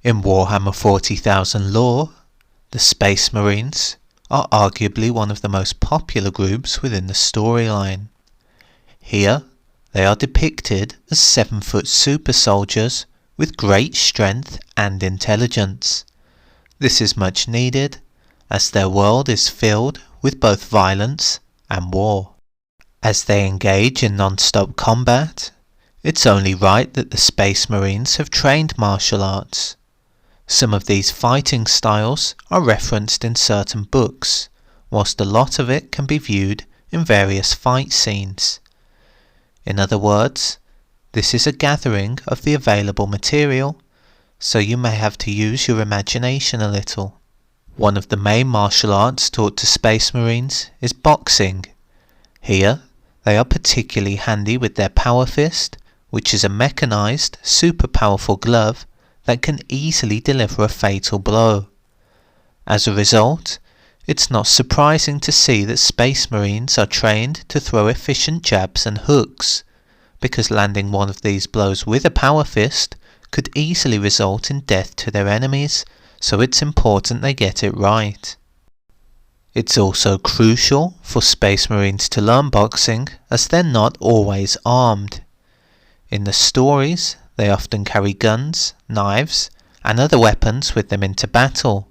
In Warhammer 40,000 lore, the Space Marines are arguably one of the most popular groups within the storyline. Here, they are depicted as 7-foot super soldiers with great strength and intelligence. This is much needed, as their world is filled with both violence and war. As they engage in non-stop combat, it's only right that the Space Marines have trained martial arts. Some of these fighting styles are referenced in certain books, whilst a lot of it can be viewed in various fight scenes. In other words, this is a gathering of the available material, so you may have to use your imagination a little. One of the main martial arts taught to Space Marines is boxing. Here, they are particularly handy with their Power Fist, which is a mechanized, super powerful glove that can easily deliver a fatal blow. As a result, it's not surprising to see that Space Marines are trained to throw efficient jabs and hooks, because landing one of these blows with a Power Fist could easily result in death to their enemies, so it's important they get it right. It's also crucial for Space Marines to learn boxing, as they're not always armed. In the stories, they often carry guns, knives, and other weapons with them into battle.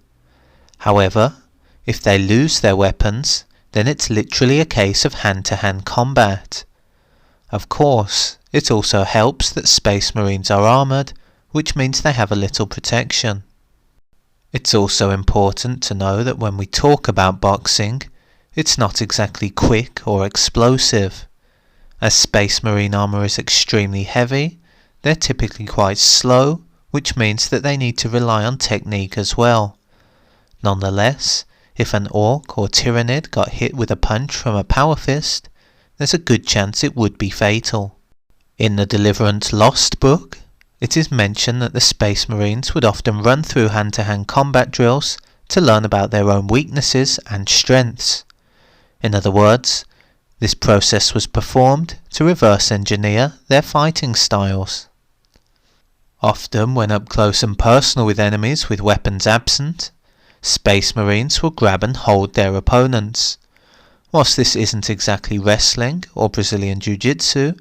However, if they lose their weapons, then it's literally a case of hand-to-hand combat. Of course, it also helps that Space Marines are armoured, which means they have a little protection. It's also important to know that when we talk about boxing, it's not exactly quick or explosive. As Space Marine armour is extremely heavy, they're typically quite slow, which means that they need to rely on technique as well. Nonetheless, if an Orc or Tyrannid got hit with a punch from a Power Fist, there's a good chance it would be fatal. In the Deliverance Lost book, it is mentioned that the Space Marines would often run through hand-to-hand combat drills to learn about their own weaknesses and strengths. In other words, this process was performed to reverse engineer their fighting styles. Often when up close and personal with enemies with weapons absent, Space Marines will grab and hold their opponents. Whilst this isn't exactly wrestling or Brazilian Jiu-Jitsu,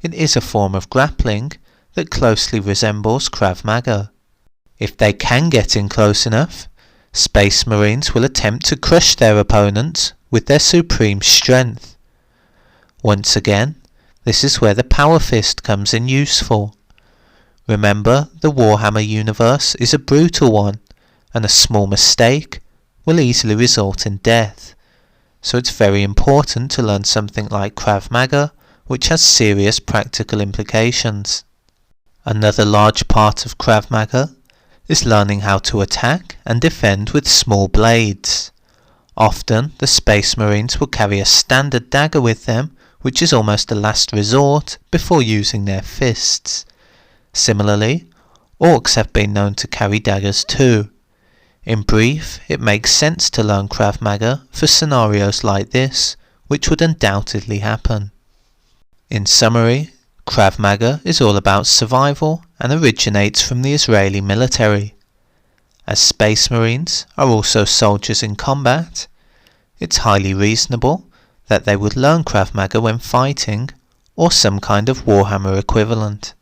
it is a form of grappling that closely resembles Krav Maga. If they can get in close enough, Space Marines will attempt to crush their opponents with their supreme strength. Once again, this is where the Power Fist comes in useful. Remember, the Warhammer universe is a brutal one, and a small mistake will easily result in death. So it's very important to learn something like Krav Maga, which has serious practical implications. Another large part of Krav Maga is learning how to attack and defend with small blades. Often the Space Marines will carry a standard dagger with them, which is almost a last resort before using their fists. Similarly, Orcs have been known to carry daggers too. In brief, it makes sense to learn Krav Maga for scenarios like this, which would undoubtedly happen. In summary, Krav Maga is all about survival and originates from the Israeli military. As Space Marines are also soldiers in combat, it's highly reasonable that they would learn Krav Maga when fighting, or some kind of Warhammer equivalent.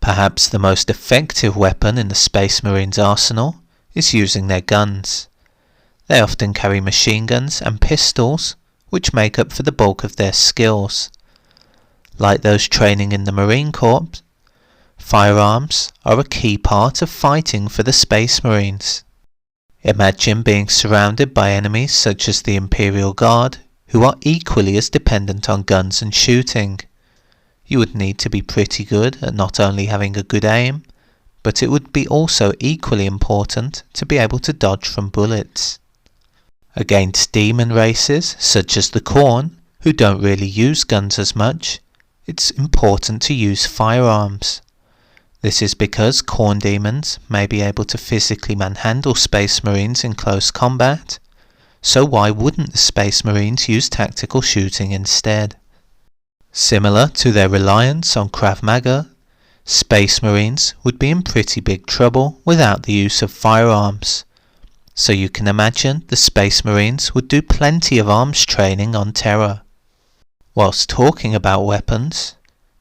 Perhaps the most effective weapon in the Space Marines' arsenal is using their guns. They often carry machine guns and pistols, which make up for the bulk of their skills. Like those training in the Marine Corps, firearms are a key part of fighting for the Space Marines. Imagine being surrounded by enemies such as the Imperial Guard, who are equally as dependent on guns and shooting. You would need to be pretty good at not only having a good aim, but it would be also equally important to be able to dodge from bullets. Against demon races such as the Khorne, who don't really use guns as much, it's important to use firearms. This is because Khorne demons may be able to physically manhandle Space Marines in close combat, so why wouldn't the Space Marines use tactical shooting instead? Similar to their reliance on Krav Maga, Space Marines would be in pretty big trouble without the use of firearms. So you can imagine the Space Marines would do plenty of arms training on Terra. Whilst talking about weapons,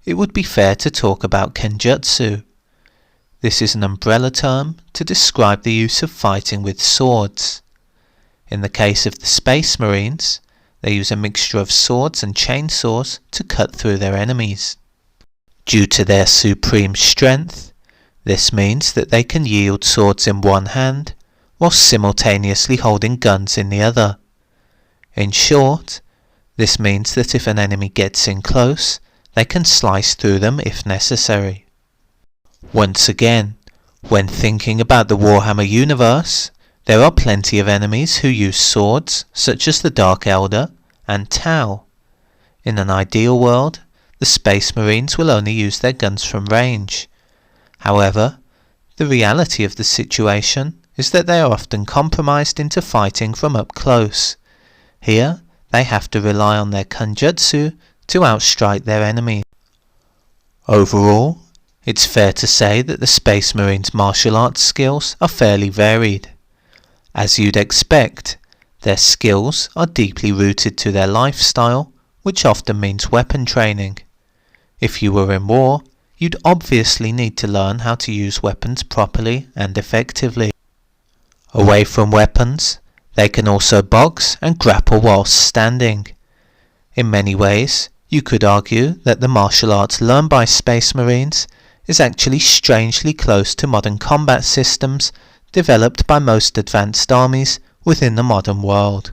it would be fair to talk about Kenjutsu. This is an umbrella term to describe the use of fighting with swords. In the case of the Space Marines, they use a mixture of swords and chainsaws to cut through their enemies. Due to their supreme strength, this means that they can wield swords in one hand while simultaneously holding guns in the other. In short, this means that if an enemy gets in close, they can slice through them if necessary. Once again, when thinking about the Warhammer universe, there are plenty of enemies who use swords, such as the Dark Elder and Tau. In an ideal world, the Space Marines will only use their guns from range. However, the reality of the situation is that they are often compromised into fighting from up close. Here, they have to rely on their Kenjutsu to outstrike their enemies. Overall, it's fair to say that the Space Marines' martial arts skills are fairly varied. As you'd expect, their skills are deeply rooted to their lifestyle, which often means weapon training. If you were in war, you'd obviously need to learn how to use weapons properly and effectively. Away from weapons, they can also box and grapple whilst standing. In many ways, you could argue that the martial arts learned by Space Marines is actually strangely close to modern combat systems developed by most advanced armies within the modern world.